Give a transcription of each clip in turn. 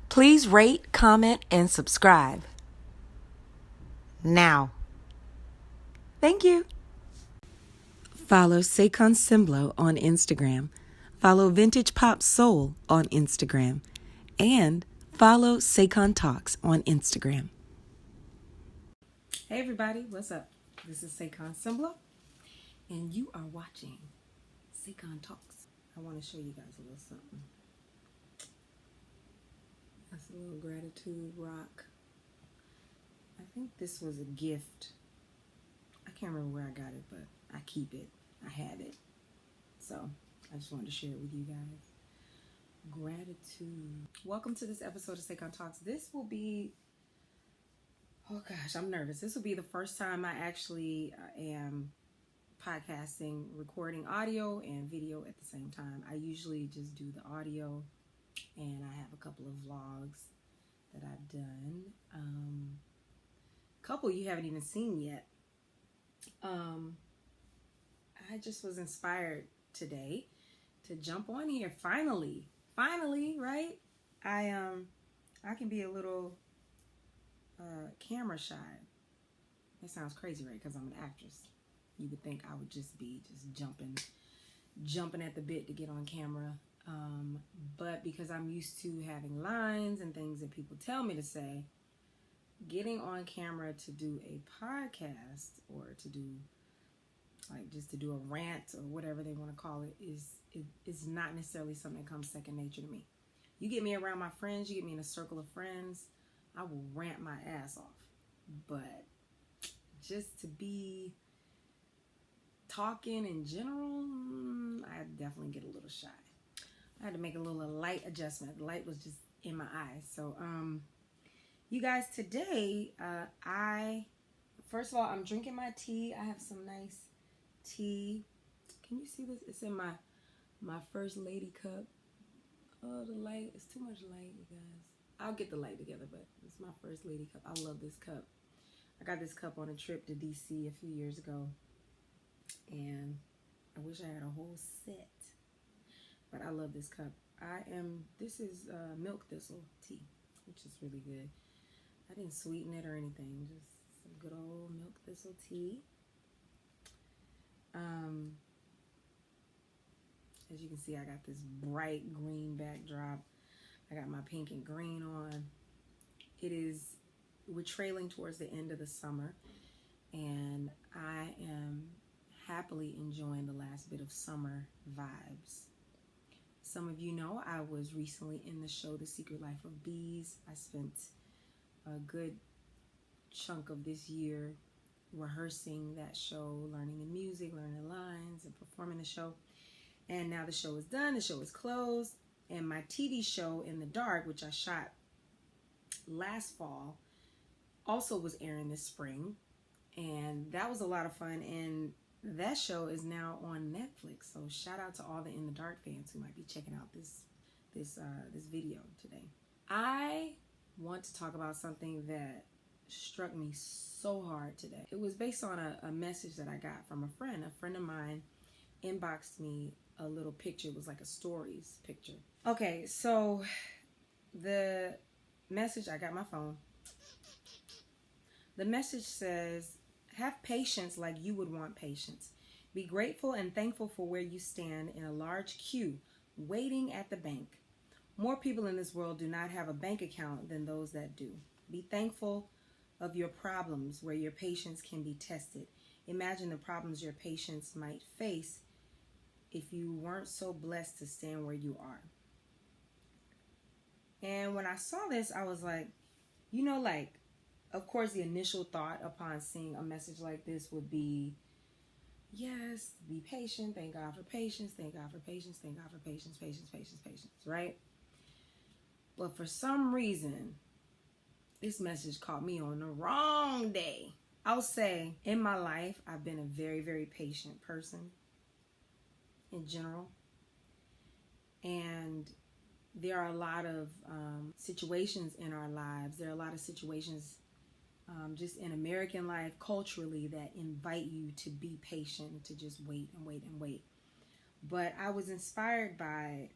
Please rate, comment, and subscribe. Now. Thank you. Follow Saycon Sengbloh on Instagram. Follow Vintage Pop Soul on Instagram. And follow SayconTalks on Instagram. Hey everybody, what's up? This is Saycon Sengbloh, and you are watching SayconTalks. I want to show you guys a little something. That's a little gratitude rock. I think this was a gift. I can't remember where I got it, but I keep it. I have it. So I just wanted to share it with you guys. Gratitude. Welcome to this episode of SayconTalks. This will be, oh gosh, I'm nervous. This will be the first time I actually am podcasting, recording audio and video at the same time. I usually just do the audio, and I have a couple of vlogs that I've done. Couple you haven't even seen yet. I just was inspired today to jump on here. Finally, right? I can be a little camera shy. That sounds crazy, right? Because I'm an actress. You would think I would just be jumping at the bit to get on camera. But because I'm used to having lines and things that people tell me to say, getting on camera to do a podcast or to do just to do a rant or whatever they want to call it is not necessarily something that comes second nature to me. You get me around my friends, you get me in a circle of friends, I will rant my ass off. But just to be talking in general, I definitely get a little shy. I had to make a little light adjustment. The light was just in my eyes. So, you guys, today, first of all, I'm drinking my tea. I have some nice tea. Can you see this? It's in my first lady cup. Oh, the light. It's too much light, you guys. I'll get the light together, but it's my first lady cup. I love this cup. I got this cup on a trip to DC a few years ago, and I wish I had a whole set. But I love this cup. This is milk thistle tea, which is really good. I didn't sweeten it or anything, just some good old milk thistle tea. As you can see, I got this bright green backdrop. I got my pink and green on. We're trailing towards the end of the summer, and I am happily enjoying the last bit of summer vibes. Some of you know I was recently in the show The Secret Life of Bees. I spent a good chunk of this year rehearsing that show, learning the music, learning the lines, and performing the show. And now the show is done, the show is closed, and my TV show In the Dark, which I shot last fall, also was airing this spring, and that was a lot of fun. And that show is now on Netflix. So shout out to all the In the Dark fans who might be checking out this video today. I want to talk about something that struck me so hard today. It was based on a message that I got from a friend. A friend of mine inboxed me a little picture. It was like a stories picture. Okay, so the message, I got my phone. The message says, have patience like you would want patience. Be grateful and thankful for where you stand in a large queue, waiting at the bank. More people in this world do not have a bank account than those that do. Be thankful of your problems where your patience can be tested. Imagine the problems your patience might face if you weren't so blessed to stand where you are. And when I saw this, I was like, of course, the initial thought upon seeing a message like this would be, yes, be patient, thank God for patience, thank God for patience, thank God for patience, patience, right? But for some reason, this message caught me on the wrong day. I'll say, in my life, I've been a very, very patient person in general. And there are a lot of situations in our lives. There are a lot of situations just in American life, culturally, that invite you to be patient, to just wait and wait and wait. But I was inspired by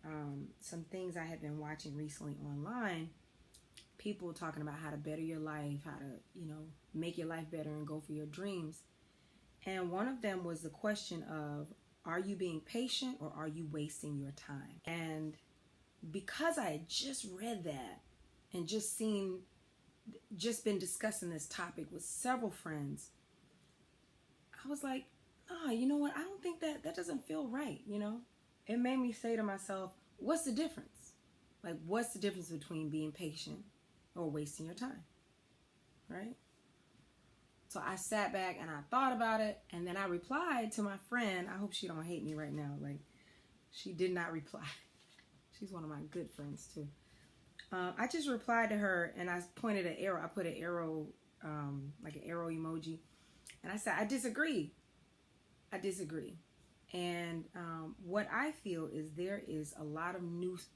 some things I had been watching recently online. People talking about how to better your life, how to, make your life better and go for your dreams. And one of them was the question of, are you being patient or are you wasting your time? And because I had just read that and just been discussing this topic with several friends, I was like, you know what? I don't think that doesn't feel right, It made me say to myself, what's the difference? Like, what's the difference between being patient or wasting your time, right? So I sat back and I thought about it, and then I replied to my friend. I hope she don't hate me right now. Like, she did not reply. She's one of my good friends too. I just replied to her and I pointed an arrow. I put an arrow, like an arrow emoji. And I said, I disagree. And what I feel is there is a lot of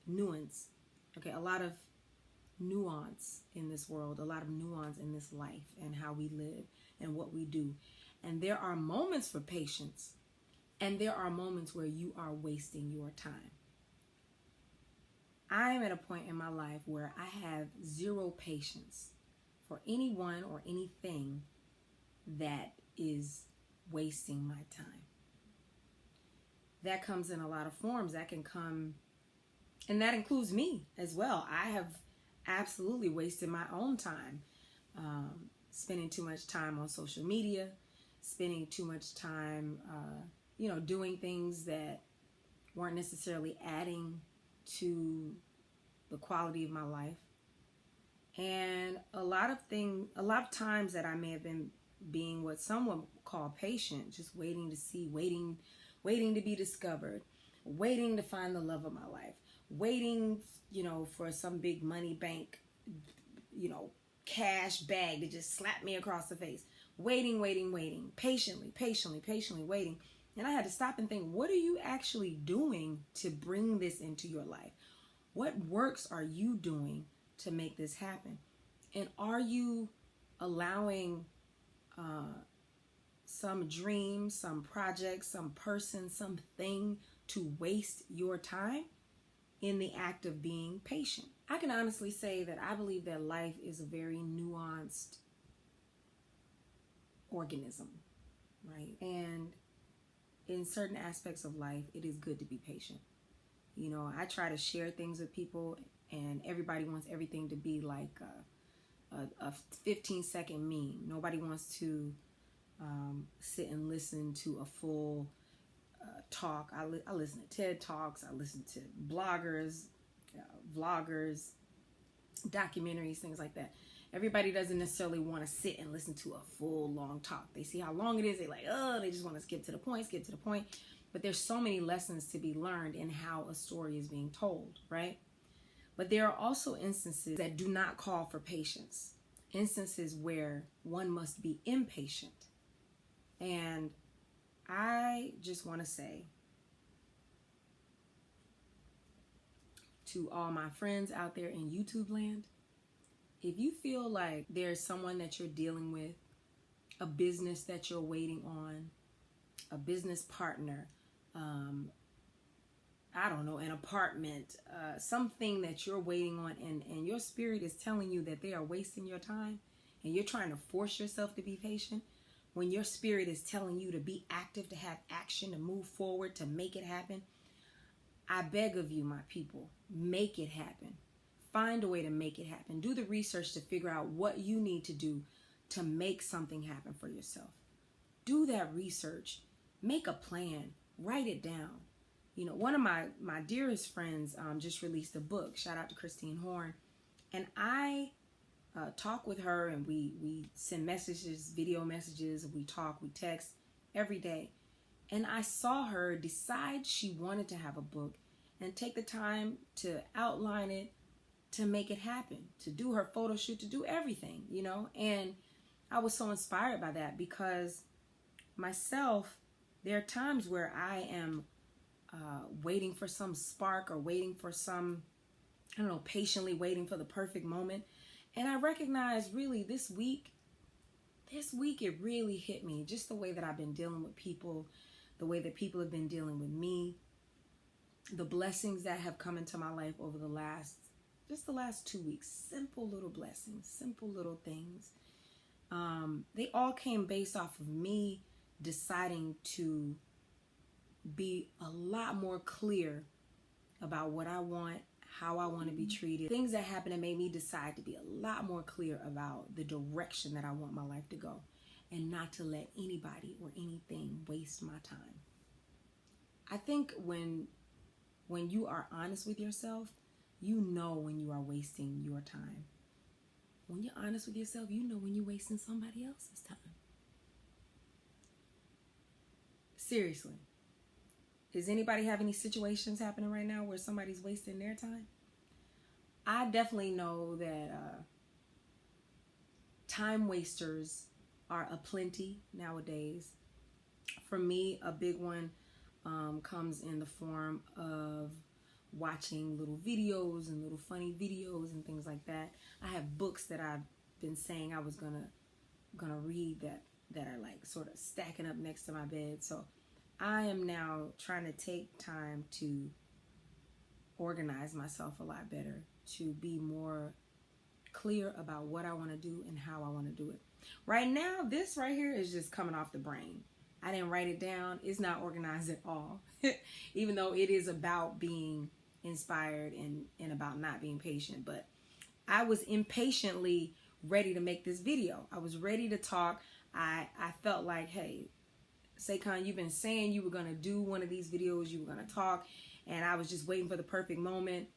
nuance. Okay, a lot of nuance in this world, a lot of nuance in this life and how we live and what we do. And there are moments for patience, and there are moments where you are wasting your time. I am at a point in my life where I have zero patience for anyone or anything that is wasting my time. That comes in a lot of forms. That can come, and that includes me as well. I have absolutely wasted my own time, spending too much time on social media, spending too much time, doing things that weren't necessarily adding to the quality of my life. And a lot of times that I may have been being what some would call patient, just waiting to see, waiting to be discovered, waiting to find the love of my life, waiting, for some big money bank, cash bag to just slap me across the face, waiting, patiently waiting. And I had to stop and think, what are you actually doing to bring this into your life? What works are you doing to make this happen? And are you allowing some dream, some project, some person, something to waste your time in the act of being patient? I can honestly say that I believe that life is a very nuanced organism, right? And in certain aspects of life, it is good to be patient. I try to share things with people, and everybody wants everything to be like a 15-second meme. Nobody wants to sit and listen to a full talk. I listen to TED Talks. I listen to bloggers, vloggers, documentaries, things like that. Everybody doesn't necessarily want to sit and listen to a full long talk. They see how long it is. They they just want to skip to the point. But there's so many lessons to be learned in how a story is being told, right? But there are also instances that do not call for patience. Instances where one must be impatient. And I just want to say to all my friends out there in YouTube land, if you feel like there's someone that you're dealing with, a business that you're waiting on, a business partner, I don't know, an apartment, something that you're waiting on, and your spirit is telling you that they are wasting your time, and you're trying to force yourself to be patient, when your spirit is telling you to be active, to have action, to move forward, to make it happen, I beg of you, my people, make it happen. Find a way to make it happen. Do the research to figure out what you need to do to make something happen for yourself. Do that research. Make a plan. Write it down. One of my dearest friends just released a book. Shout out to Christine Horn. And I talk with her, and we send messages, video messages. We talk, we text every day. And I saw her decide she wanted to have a book and take the time to outline it, to make it happen, to do her photo shoot, to do everything, And I was so inspired by that, because myself, there are times where I am waiting for some spark, or waiting for some, patiently waiting for the perfect moment. And I recognize really this week it really hit me, just the way that I've been dealing with people, the way that people have been dealing with me. the blessings that have come into my life over the last 2 weeks. Simple little blessings, simple little things. They all came based off of me deciding to be a lot more clear about what I want, how I want to be treated. Things that happened that made me decide to be a lot more clear about the direction that I want my life to go, and not to let anybody or anything waste my time. I think when you are honest with yourself, you know when you are wasting your time. When you're honest with yourself, you know when you're wasting somebody else's time. Seriously. Does anybody have any situations happening right now where somebody's wasting their time? I definitely know that time wasters are aplenty nowadays. For me, a big one comes in the form of watching little videos and little funny videos and things like that. I have books that I've been saying I was gonna read that are like sort of stacking up next to my bed. So I am now trying to take time to organize myself a lot better, to be more clear about what I want to do and how I want to do it. Right now, this right here is just coming off the brain. I didn't write it down. It's not organized at all, even though it is about being inspired and about not being patient. But I was impatiently ready to make this video. I was ready to talk. I felt like, hey, Saycon, you've been saying you were going to do one of these videos, you were going to talk, and I was just waiting for the perfect moment,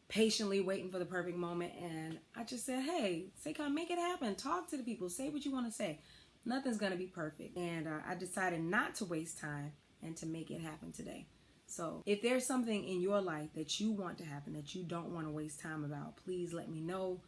patiently waiting for the perfect moment, and I just said, hey, Saycon, make it happen. Talk to the people. Say what you want to say. Nothing's going to be perfect. And I decided not to waste time and to make it happen today. So if there's something in your life that you want to happen that you don't want to waste time about, please let me know.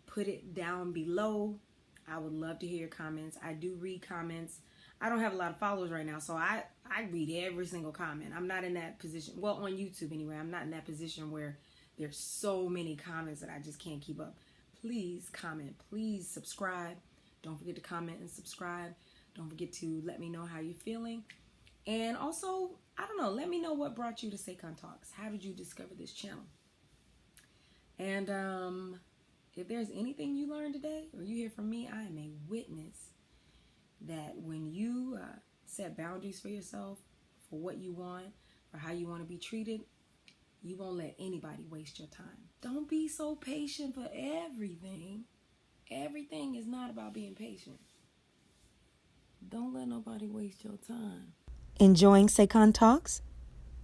Put it down below. I would love to hear your comments. I do read comments. I don't have a lot of followers right now, so I read every single comment. I'm not in that position. Well, on YouTube anyway, I'm not in that position where there's so many comments that I just can't keep up. Please comment. Please subscribe. Don't forget to comment and subscribe. Don't forget to let me know how you're feeling. And also, I don't know, let me know what brought you to Saycon Talks. How did you discover this channel? And if there's anything you learned today or you hear from me, I am a witness that when you set boundaries for yourself, for what you want, for how you want to be treated, you won't let anybody waste your time. Don't be so patient for everything. Everything is not about being patient. Don't let nobody waste your time. Enjoying Saycon Talks?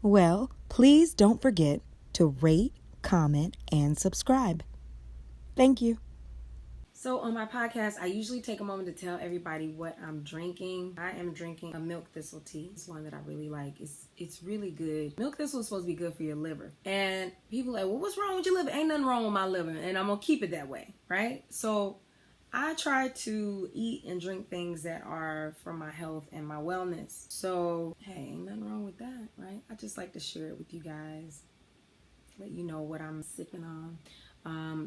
Well, please don't forget to rate, comment, and subscribe. Thank you. So on my podcast, I usually take a moment to tell everybody what I'm drinking. I am drinking a milk thistle tea. It's one that I really like. It's really good. Milk thistle is supposed to be good for your liver. And people are like, well, what's wrong with your liver? Ain't nothing wrong with my liver. And I'm going to keep it that way, right? So I try to eat and drink things that are for my health and my wellness. So, hey, ain't nothing wrong with that, right? I just like to share it with you guys. Let you know what I'm sipping on.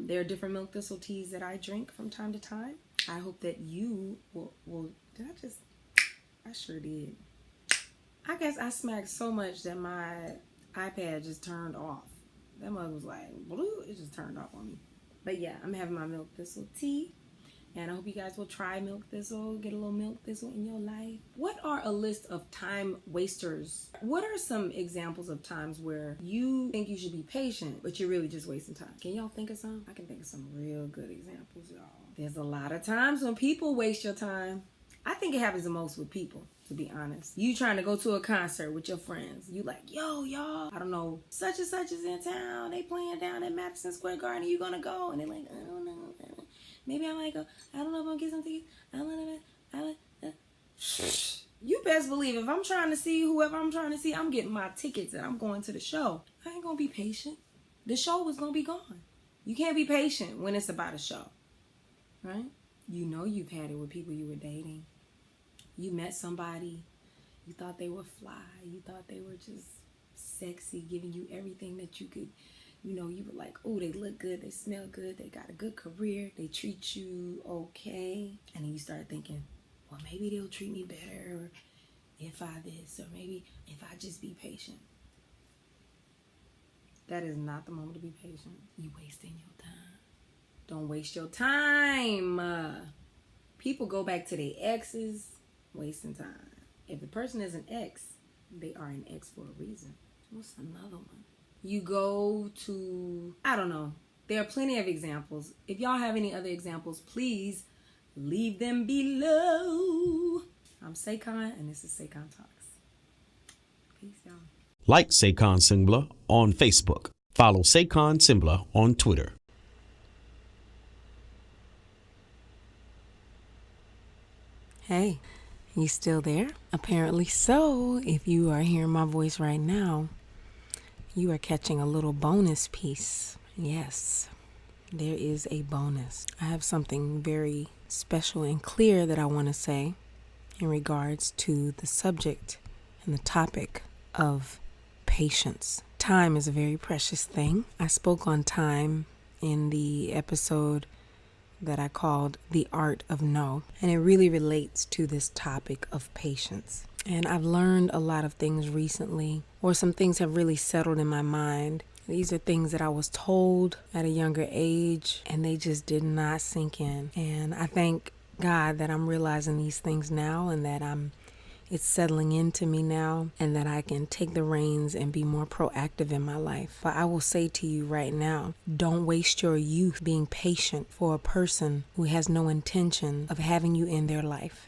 There are different milk thistle teas that I drink from time to time. I hope that you will I sure did. I guess I smacked so much that my iPad just turned off. That mug was like, blue, it just turned off on me. But yeah, I'm having my milk thistle tea. And I hope you guys will try milk thistle, get a little milk thistle in your life. What are a list of time wasters? What are some examples of times where you think you should be patient, but you're really just wasting time? Can y'all think of some? I can think of some real good examples, y'all. There's a lot of times when people waste your time. I think it happens the most with people, to be honest. You trying to go to a concert with your friends. You like, yo, y'all, I don't know, such and such is in town. They playing down at Madison Square Garden. You gonna go? And they're like, I don't know. Maybe I might go. I don't know if I'm going to get some tickets. You best believe if I'm trying to see whoever I'm trying to see, I'm getting my tickets and I'm going to the show. I ain't going to be patient. The show was going to be gone. You can't be patient when it's about a show. Right? You know you've had it with people you were dating. You met somebody. You thought they were fly. You thought they were just sexy, giving you everything that you could. You know, you were like, oh, they look good, they smell good, they got a good career, they treat you okay. And then you start thinking, well, maybe they'll treat me better if I this, or maybe if I just be patient. That is not the moment to be patient. You wasting your time. Don't waste your time. People go back to their exes, wasting time. If the person is an ex, they are an ex for a reason. What's another one? You go to, I don't know. There are plenty of examples. If y'all have any other examples, please leave them below. I'm Saycon, and this is Saycon Talks. Peace, y'all. Like Saycon Sengbloh on Facebook. Follow Saycon Sengbloh on Twitter. Hey, you still there? Apparently so. If you are hearing my voice right now, you are catching a little bonus piece. Yes, there is a bonus. I have something very special and clear that I want to say in regards to the subject and the topic of patience. Time is a very precious thing. I spoke on time in the episode that I called The Art of No, and it really relates to this topic of patience. And I've learned a lot of things recently, or some things have really settled in my mind. These are things that I was told at a younger age, and they just did not sink in. And I thank God that I'm realizing these things now, and that it's settling into me now, and that I can take the reins and be more proactive in my life. But I will say to you right now, don't waste your youth being patient for a person who has no intention of having you in their life.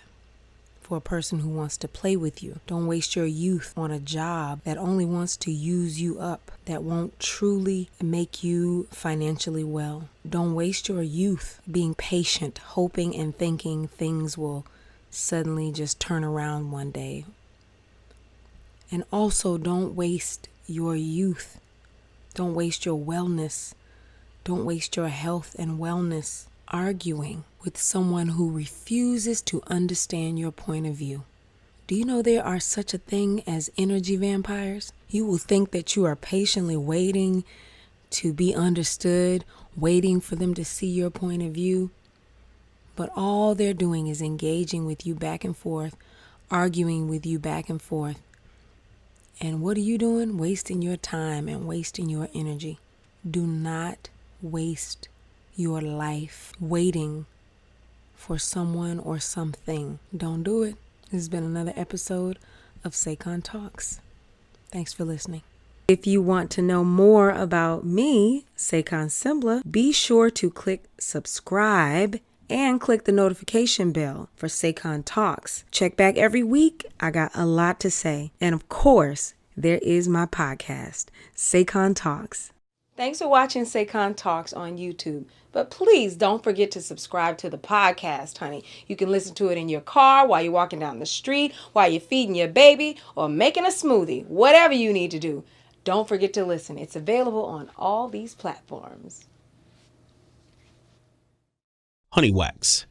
For a person who wants to play with you. Don't waste your youth on a job that only wants to use you up, that won't truly make you financially well. Don't waste your youth being patient, hoping and thinking things will suddenly just turn around one day. And also, don't waste your youth. Don't waste your wellness. Don't waste your health and wellness arguing with someone who refuses to understand your point of view. Do you know there are such a thing as energy vampires? You will think that you are patiently waiting to be understood, waiting for them to see your point of view. But all they're doing is engaging with you back and forth, arguing with you back and forth. And what are you doing? Wasting your time and wasting your energy. Do not waste your life waiting for someone or something. Don't do it. This has been another episode of Saycon Talks. Thanks for listening. If you want to know more about me, Saycon Sengbloh, be sure to click subscribe and click the notification bell for Saycon Talks. Check back every week. I got a lot to say. And of course, there is my podcast, Saycon Talks. Thanks for watching Saycon Talks on YouTube. But please don't forget to subscribe to the podcast, honey. You can listen to it in your car, while you're walking down the street, while you're feeding your baby, or making a smoothie. Whatever you need to do, don't forget to listen. It's available on all these platforms. Honey Wax.